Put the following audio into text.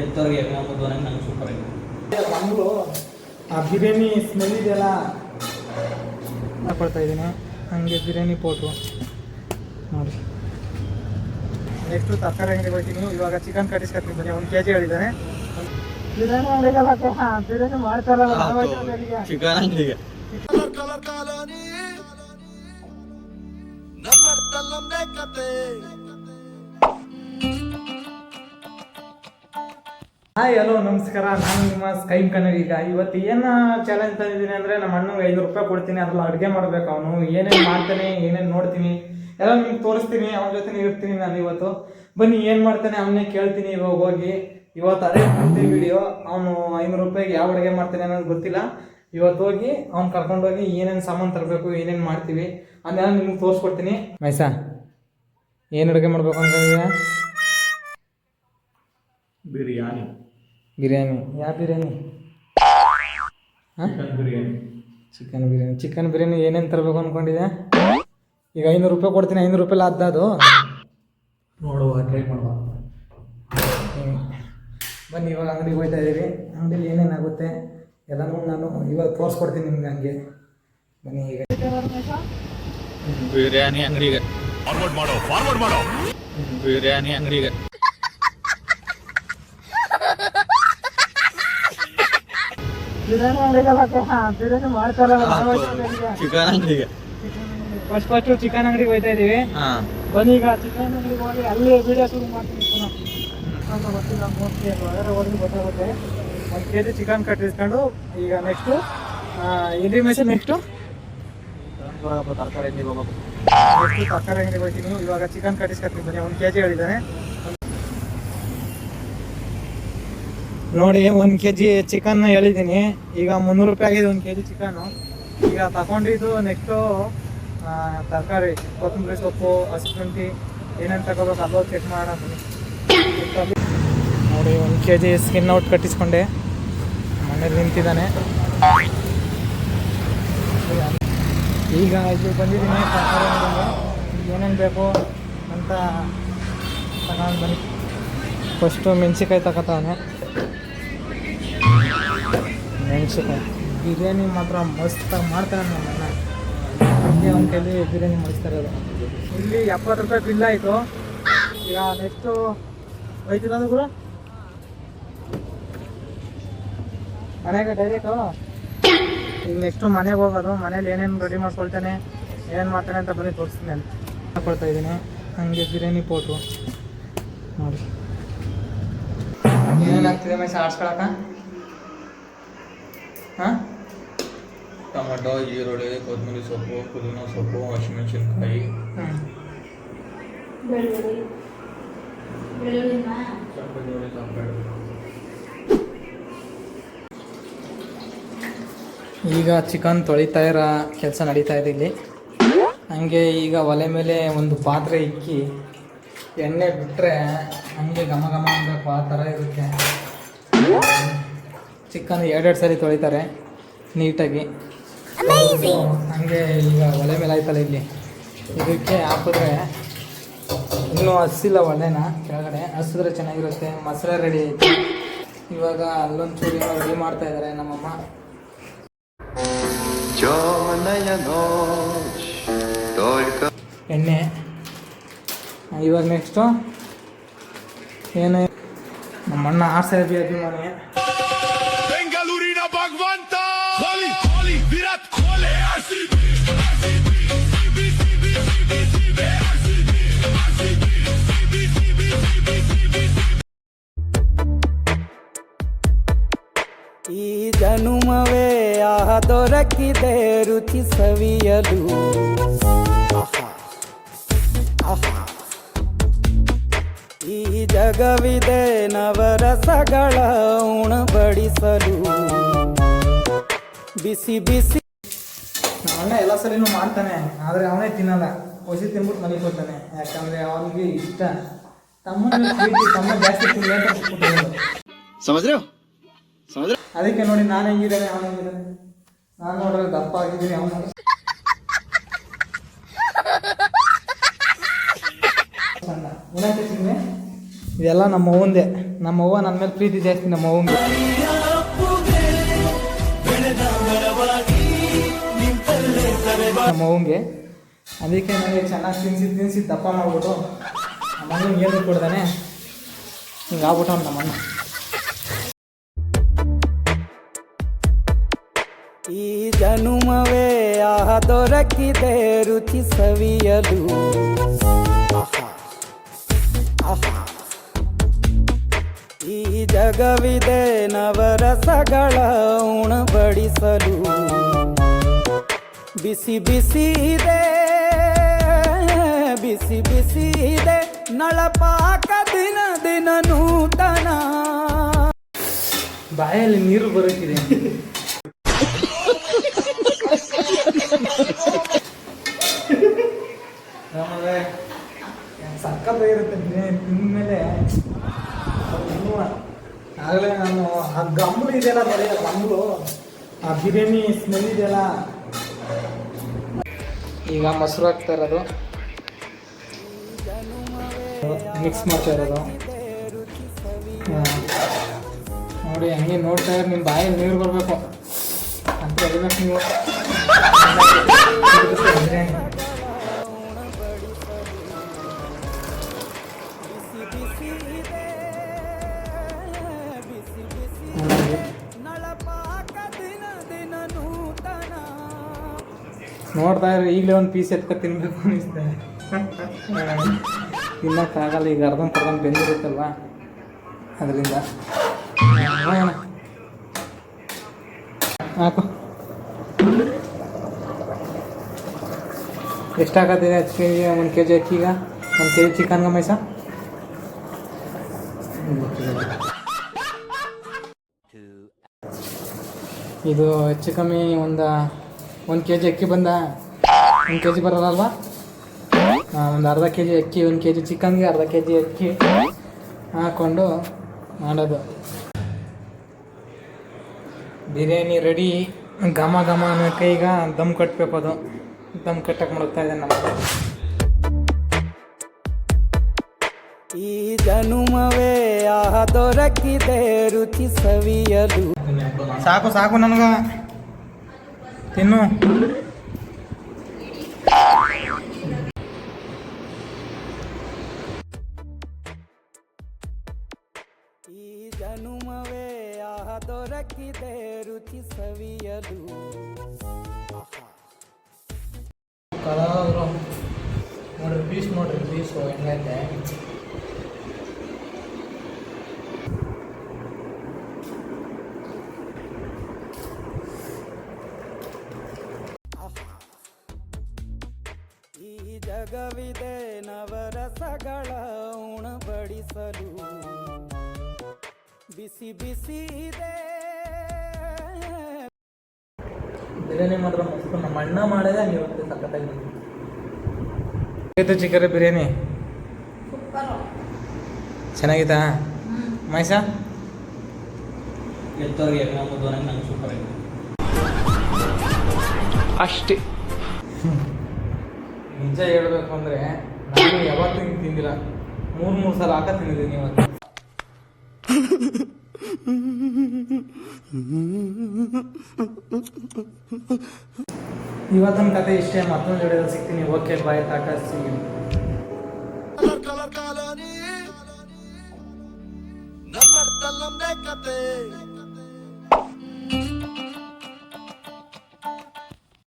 ಎತ್ತವ್ರಿಗೆ ಹೆಂಗಂಬೋದು ಅನ್ನೋದು ನಂಗೆ ಸೂಪರ್ ಆಗಿದೆ. ನಮಗೂ ಆ ಬಿರಿಯಾನಿ ಸ್ಮೆಲ್ ಇದೆಯಲ್ಲ ಹಾಕೊಳ್ತಾ ಇದ್ದೀನಿ. ಹಂಗೆ ಬಿರಿಯಾನಿ ಪೌಡ್ರು ನೋಡಿ. ನೆಕ್ಸ್ಟು ತರಕಾರಿ ಅಂಗಡಿಗೆ ಹೋಗ್ತೀನಿ. ಇವಾಗ ಚಿಕನ್ ಕಟ್ಟಿಸ್ಕೊತೀನಿ ಬನ್ನಿ. 1 kg ಹೇಳಿದ್ದಾನೆ. ಬಿರಿಯಾನಿ ಅಂಗಡಿಗೆ ಬಿರಿಯಾನಿ ಮಾಡ್ತಾರಲ್ಲ ಚಿಕನ್ ಅಂಗಡಿಗೆ ಹಾಯ್ ಹಲೋ ನಮಸ್ಕಾರ, ನಾನು ನಿಮ್ಮ ಸ್ಕೈ ಕನ್ನಡ. ಈಗ ಇವತ್ತು ಏನು ಚಾಲೆಂಜ್ ತಂದಿದ್ದೀನಿ ಅಂದರೆ ನಮ್ಮ ಅಣ್ಣಗೆ 5 ರೂಪಾಯಿ ಕೊಡ್ತೀನಿ, ಅದ್ರಲ್ಲಿ ಅಡುಗೆ ಮಾಡಬೇಕು. ಅವನು ಏನೇನು ಮಾಡ್ತಾನೆ, ಏನೇನು ನೋಡ್ತೀನಿ ಎಲ್ಲ ನಿಮ್ಗೆ ತೋರಿಸ್ತೀನಿ. ಅವನ ಜೊತೆ ಇರ್ತೀನಿ ನಾನು ಇವತ್ತು. ಬನ್ನಿ ಏನು ಮಾಡ್ತಾನೆ ಅವನ್ನೇ ಕೇಳ್ತೀನಿ ಇವಾಗ ಹೋಗಿ. ಇವತ್ತು ಅದೇ ಮಾಡ್ತೀನಿ ವಿಡಿಯೋ. ಅವನು 500 ರೂಪಾಯಿಗೆ ಯಾವ ಅಡುಗೆ ಮಾಡ್ತಾನೆ ಅನ್ನೋದು ಗೊತ್ತಿಲ್ಲ. ಇವತ್ತು ಹೋಗಿ ಅವ್ನು ಕರ್ಕೊಂಡೋಗಿ ಏನೇನು ಸಾಮಾನು ತರಬೇಕು, ಏನೇನು ಮಾಡ್ತೀವಿ ಅದನ್ನೆಲ್ಲ ನಿಮ್ಗೆ ತೋರಿಸ್ಕೊಡ್ತೀನಿ. ಮೈಸಾ ಏನು ಅಡುಗೆ ಮಾಡ್ಬೇಕು ಅನ್ಕೊಂಡಿದ್ಯಾ? ಬಿರಿಯಾನಿ. ಯಾವ ಬಿರಿಯಾನಿ? ಚಿಕನ್ ಬಿರಿಯಾನಿ ಏನೇನು ತರಬೇಕು ಅಂದ್ಕೊಂಡಿದ್ದೆ? ಈಗ 500 ರೂಪಾಯಿ ಕೊಡ್ತೀನಿ. 500 ರೂಪಾಯಿ ಅದು ನೋಡುವ, ಟ್ರೈ ಮಾಡುವ. ಬನ್ನಿ ಇವಾಗ ಅಂಗಡಿಗೆ ಹೋಗ್ತಾ ಇದ್ದೀವಿ. ಅಂಗಡಿಲಿ ಏನೇನಾಗುತ್ತೆ ಎಲ್ಲನೂ ನಾನು ಇವಾಗ ತೋರಿಸ್ಕೊಡ್ತೀನಿ ನಿಮ್ಗೆ. ಹಂಗೆ ಬನ್ನಿ. ಈಗ ಬಿರಿಯಾನಿ ಅಂಗಡಿಗೆ ಬಿರಿಯಾನಿ ಅಂಗಡಿಗೆ ಬಿರಿಯಾನಿ ಮಾಡ್ತಾರಲ್ಲ ಚಿಕನ್ ಅಂಗಡಿಗೆ ಫಸ್ಟ್ ಚಿಕನ್ ಅಂಗಡಿಗೆ ಹೋಗ್ತಾ ಇದ್ದೀವಿ. ಬನ್ನಿ ಈಗ ಚಿಕನ್ ಅಂಗಡಿಗೆ ಹೋಗಿ ಅಲ್ಲಿ ವಿಡಿಯೋ ಶುರು ಮಾಡ್ತೀನಿ. ಗೊತ್ತಿಲ್ಲ, ಮೋಸ್ಟ್ಲಿ ಹೊರಗಡೆ ಹೋಗಿ ಗೊತ್ತಾಗುತ್ತೆ. 1 kg ಚಿಕನ್ ಕಟ್ಟಿಸ್ಕೊಂಡು ಈಗ ನೆಕ್ಸ್ಟು ಇಂಟಿಮೇಷನ್ ನೆಕ್ಸ್ಟು ತರಕಾರಿ ಅಂಗಡಿಗೆ ಹೋಗ್ಬೇಕು. ತರಕಾರಿ ಅಂಗಡಿಗೆ ಹೋಗ್ತೀನಿ. ಇವಾಗ ಚಿಕನ್ ಕಟ್ಟಿಸ್ಕೊತೀನಿ ಬನ್ನಿ. 1 kg ಹೇಳಿದ್ದಾನೆ ನೋಡಿ. 1 kg ಚಿಕನ್ ಹೇಳಿದ್ದೀನಿ. ಈಗ 300 ರೂಪಾಯಿ ಆಗಿದೆ 1 kg ಚಿಕನ್ನು. ಈಗ ತಗೊಂಡಿದ್ದು ನೆಕ್ಸ್ಟು ತರಕಾರಿ, ಕೊತ್ತಂಬರಿ ಸೊಪ್ಪು, ಹಸಿಶುಂಠಿ ಏನೇನು ತಗೋಬೇಕು ಅದು ಚೆಕ್ ಮಾಡೋಣ ಬನ್ನಿ. ನೋಡಿ 1 kg ಸ್ಕಿನ್ ಔಟ್ ಕಟ್ಟಿಸ್ಕೊಂಡೆ. ಮನೇಲಿ ನಿಂತಿದ್ದಾನೆ. ಈಗ ಇಲ್ಲಿ ಬಂದಿದ್ದೀನಿ ತರಕಾರಿ ಅಂಗಡಿಗೆ. ಏನೇನು ಬೇಕು ಅಂತ ತಗೊಂಡು ಬನ್ನಿ. ಫಸ್ಟು ಮೆಣಸಿನ್ಕಾಯಿ ತಗೋತಾವನೆ. ಮೆಣಸಿನ್ಕಾಯಿ ಬಿರಿಯಾನಿ ಮಾತ್ರ ಮಸ್ತಾಗಿ ಮಾಡ್ತಾರೆ ನಮ್ಮ ಅಣ್ಣ. ಹಂಗೆ 1 kg ಬಿರಿಯಾನಿ ಮಾಡಿಸ್ತಾರೆ. ಅದು ಇಲ್ಲಿ 70 ರೂಪಾಯಿ ಬಿಲ್ ಆಯಿತು. ಈಗ ನೆಕ್ಸ್ಟು ಹೋಯ್ತಿಲ್ಲ ಅದು ಕೂಡ ಮನೆಗೆ ಡೈರೆಕ್ಟು. ಈಗ ನೆಕ್ಸ್ಟು ಮನೆಗೆ ಹೋಗೋದು. ಮನೇಲಿ ಏನೇನು ರೆಡಿ ಮಾಡ್ಕೊಳ್ತಾನೆ, ಏನೇನು ಮಾಡ್ತಾನೆ ಅಂತ ಬನ್ನಿ ತೋರಿಸ್ತೀನಿ. ಅಲ್ಲಿ ಹಾಕೊಳ್ತಾ ಇದ್ದೀನಿ. ಹಂಗೆ ಬಿರಿಯಾನಿ ಪೌಡ್ರು ನೋಡಿ. ಏನೇನಾಗ್ತಿದೆ ಮೈಸ ಆಡ್ಸ್ಕೊಳಕ? ಹಾಂ, ಟೊಮೆಟೊ, ಈರುಳ್ಳಿ, ಕೊತ್ತಂಬರಿ ಸೊಪ್ಪು, ಪುದೀನ ಸೊಪ್ಪು, ಹಸಿಮೆಣಸಿನ್ಕಾಯಿ, ಈಗ ಚಿಕನ್ ತೊಳಿತಾ ಇರೋ ಕೆಲಸ ನಡೀತಾ ಇದೆ ಇಲ್ಲಿ. ಹಂಗೆ ಈಗ ಒಲೆ ಮೇಲೆ ಒಂದು ಪಾತ್ರೆ ಇಕ್ಕಿ ಎಣ್ಣೆ ಬಿಟ್ಟರೆ ಹಂಗೆ ಘಮ ಘಮ ಅನ್ನಬೇಕು, ಆ ಥರ ಇರುತ್ತೆ. ಚಿಕನ್ 2 ಸರಿ ತೊಳಿತಾರೆ ನೀಟಾಗಿ. ಹಂಗೆ ಈಗ ಒಲೆ ಮೇಲೆ ಆಯ್ತಲ್ಲ ಇಲ್ಲಿ, ಇದಕ್ಕೆ ಹಾಕಿದ್ರೆ ಇನ್ನೂ ಹಸಿಲ್ಲ ಒಲೆನ ಕೆಳಗಡೆ. ಹಸಿದ್ರೆ ಚೆನ್ನಾಗಿರುತ್ತೆ. ಮಸಾಲೆ ರೆಡಿ ಐತೆ. ಇವಾಗ ಅಲ್ಲೊಂದು ಚೂರು ರೆಡಿ ಮಾಡ್ತಾ ಇದ್ದಾರೆ ನಮ್ಮಮ್ಮ. ಎಣ್ಣೆ ಇವಾಗ ನೆಕ್ಸ್ಟು ಏನು ನಮ್ಮಣ್ಣ RCB ಅಭಿಮಾನಿ. ಬೆಂಗಳೂರಿನ ಭಗವಂತ ವಿರಾಟ್ ಕೊಹ್ಲಿ ಈ ಜನುಮವೇ ಆಹ ದೊರಕಿದೆ ರುಚಿ ಸವಿಯಲು. ಈ ಜಗವಿದೆ ನವರಸಗಳ ಉಣಬಡಿಸಲು. ಬಿಸಿ ಬಿಸಿ ಅವನೇ ಎಲ್ಲ ಸರಿನೂ ಮಾಡ್ತಾನೆ, ಆದರೆ ಅವನೇ ತಿನ್ನಲ್ಲ. ಹೊಸಿ ತಿನ್ಬಿಟ್ಟು ಮನೆಗೆ ಕೊಡ್ತಾನೆ. ಯಾಕಂದರೆ ಅವನಿಗೆ ಇಷ್ಟ. ತಮ್ಮ ಜಾಸ್ತಿ ತಿನ್ಲಿ ಅಂತ ಕೊಟ್ಬಿಟ್ಟು ಅದಕ್ಕೆ ನೋಡಿ ನಾನು ಹೆಂಗಿದ್ದಾನೆ, ಅವನು ಹೆಂಗಿದ್ದಾನೆ. ನಾನು ನೋಡ್ರೆ ದಪ್ಪ ಆಗಿದ್ದೀನಿ, ಅವನು ಸಣ್ಣ. ಏನಂತ ತಿನ್ನೆ ಇದೆಲ್ಲ ನಮ್ಮ ಅವ್ವಂದೆ. ನಮ್ಮ ಅವ್ವ ನನ್ನ ಮೇಲೆ ಪ್ರೀತಿ ಜಾಸ್ತಿ ನಮ್ಮ ಅವ್ವಂಗೆ. ನಮ್ಮ ಅವ್ವಂಗೆ ಅದಕ್ಕೆ ನನಗೆ ಚೆನ್ನಾಗಿ ತಿನ್ಸಿ ದಪ್ಪ ಮಾಡ್ಬಿಟ್ಟು ನಮ್ಮ ಅಣ್ಣನಿಗೆ ಏನು ಕೊಡ್ದಾನೆ ಹಿಂಗೆ ಆಗ್ಬಿಟ್ಟು ನಮ್ಮ ಅಣ್ಣ. ಈ ಜನುಮವೇ ದೊರಕಿದೆ ರುಚಿ ಸವಿಯಲು. ಈ ಜಗವಿದೆ ನವರಸಗಳ ಉಣಬಡಿಸಲು. ಬಿಸಿ ಬಿಸಿ ಇದೆ ಬಿಸಿ ಬಿಸಿ ಇದೆ ನಳಪಾಕ ದಿನ ದಿನ ನೂತನ. ಬಾಯಲ್ಲಿ ನೀರು ಬರುತ್ತಿದೆ. ಆಮೇಲೆ ಸಕ್ಕತ್ತಾಗಿರುತ್ತೆ ಬಿರಿಯಾನಿ ತಿಂದಮೇಲೆ. ಆಗಲೇ ನಾನು ಆ ಗಂಬಳು ಇದೆಯಲ್ಲ ಬರೀ ಆ ಗಂಬಳು, ಆ ಬಿರಿಯಾನಿ ಸ್ಮೆಲ್ ಇದೆಯಲ್ಲ. ಈಗ ಮೊಸರು ಹಾಕ್ತಾ ಇರೋದು, ಮಿಕ್ಸ್ ಮಾಡ್ತಾ ಇರೋದು ನೋಡಿ. ಹಂಗೆ ನೋಡ್ತಾ ಇರೋ ನಿಮ್ಮ ಬಾಯಲ್ಲಿ ನೀರು ಬರಬೇಕು ಅಂತ ಹೇಳ್ಬೇಕು ನೀವು. ನೋಡ್ತಾ ಇದ್ರೆ ಈಗಲೇ ಒಂದು ಪೀಸ್ ಎತ್ಕೊ ತಿನ್ಬೇಕು ಅನಿಸ್ತೆ. ತಿನ್ನೋಕ್ಕಾಗಲ್ಲ, ಈಗ ಅರ್ಧಂಬರ್ಧ ಬೆಂದಿರುತ್ತಲ್ವ ಅದರಿಂದ. ಹಾಕು. ಎಷ್ಟಾಗತ್ತಿದೆ ಅಕ್ಕಿ? 1 kg ಅಕ್ಕಿಗ 1 kg ಚಿಕನ್ಗೆ ಮೈಸ ಇದು ಹೆಚ್ಚು ಕಮ್ಮಿ ಒಂದು 1 kg ಅಕ್ಕಿ ಬಂದ 1 kg ಬರೋದಲ್ವಾ? ಒಂದು ಅರ್ಧ kg ಅಕ್ಕಿ, 1 kg ಚಿಕನ್ಗೆ ಅರ್ಧ kg ಅಕ್ಕಿ ಹಾಕ್ಕೊಂಡು ಮಾಡೋದು. ಬಿರಿಯಾನಿ ರೆಡಿ. ಘಮ ಘಮ ಅನ್ನೋಕ್ಕೆ ಈಗ ದಮ್ ಕಟ್ಟಬೇಕು. ಅದು ದಮ್ ಕಟ್ಟಕ್ಕೆ ಮಾಡ್ತಾ ಇದೆ ನಮ್ಮ. ಈ ಜನುಮವೇ ದೊರಕಿದೆ ರುಚಿ ಸವಿಯಲು. ಸಾಕು ಸಾಕು ನನಗೆ ತಿನ್ನು. ಈ ಜನುಮವೇ ದೊರಕಿದೆ ರುಚಿ ಸವಿಯಲು. ನೋಡ್ರಿ ಪೀಸ್, ನೋಡ್ರಿ ಪೀಸು ಹೆಂಗೈತೆ. ಈ ಜಗವಿದೆ ನವರಸಗಳ ಉಣಬಡಿಸಲು. ಬಿಸಿ ಬಿಸಿ ಇದೆ ಬಿರಿಯಾನಿ ಮಾತ್ರ ಮಸ್ತ್. ನಮ್ಮ ಅಣ್ಣ ಮಾಡೋದೇ ಹಂಗಿರುತ್ತೆ, ಸಖತ್ತಾಗಿ. ಚಿಕನ್ ಬಿರಿಯಾನಿ ಚೆನ್ನಾಗಿತ್ತಾ ಮೈಸ? ಅಷ್ಟೇ. ನಿಜ ಹೇಳ್ಬೇಕು ಅಂದರೆ ನಾನು ಯಾವತ್ತೂ ಹಿಂಗೆ ತಿಂದಿಲ್ಲ. 3 ಸಲ ಹಾಕ ತಿಂದಿದ್ದೀನಿ ಇವತ್ತು. ಇವತ್ತಿನ ಕತೆ ಇಷ್ಟೇ. ಮತ್ತೊಂದು ವಿಡಿಯೋದಲ್ಲಿ ಸಿಗ್ತೀನಿ. Okay, bye, tata, see you. Colour colony ನಮ್ಮಡ್ತಲ್ಲೇ ಕತೆ